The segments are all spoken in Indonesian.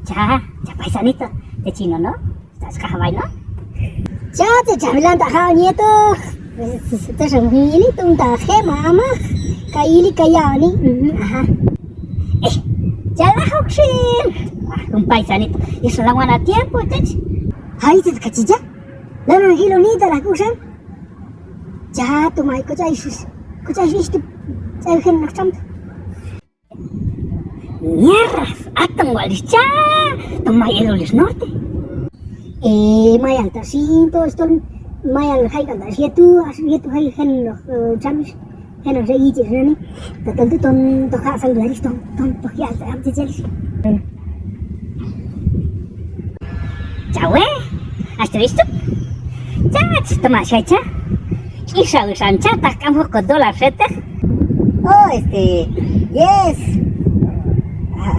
Ya paisanito, de chino, ¿no? ¿Estás cajabai, no? Ya te chavilan taja nieto. Te sangili tung taje mama. Kaili kayani. Ajá. Ya la hoxin. Un paisanito. Y eso la guana tiempo, chach. Hai te kachija. Lana hilo ni ta la kusan. Ya tu mai ko chaisis. Ko chaisis tu. Chai hen nak cham. Mierdas, atang walis cha. Tomai edolis norte. Mai alta sinto stol mai al hai kan asietu hai hen no chamis. Hen no sei ji nani. Ta tanto ton to kha sang laris ton to ya am te jelis. Chawe. ¿Has visto? Ya, toma chacha. Isa usan chata kamu ko dollar sete. Oh, yes.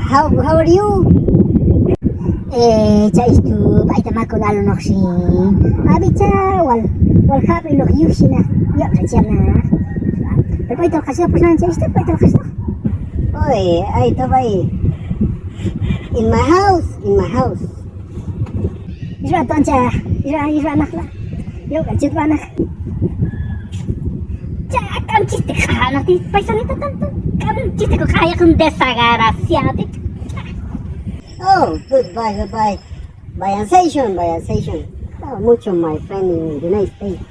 How are you? Chaistu baita makon alo noksi. Abicha wal happy lo yushina. Ya rachana. Pero ito kasi pasan chaistu baita kasi. Oy, ay to bay. In my house. Isra toncha, isra nakla. Yo kanchit banak. Ya, kam chiste kahana ti paisanito tanto. Kam chiste ko kaya kung desagaraciado. Oh, goodbye. By sensation. Oh, mucho my friend in the United States.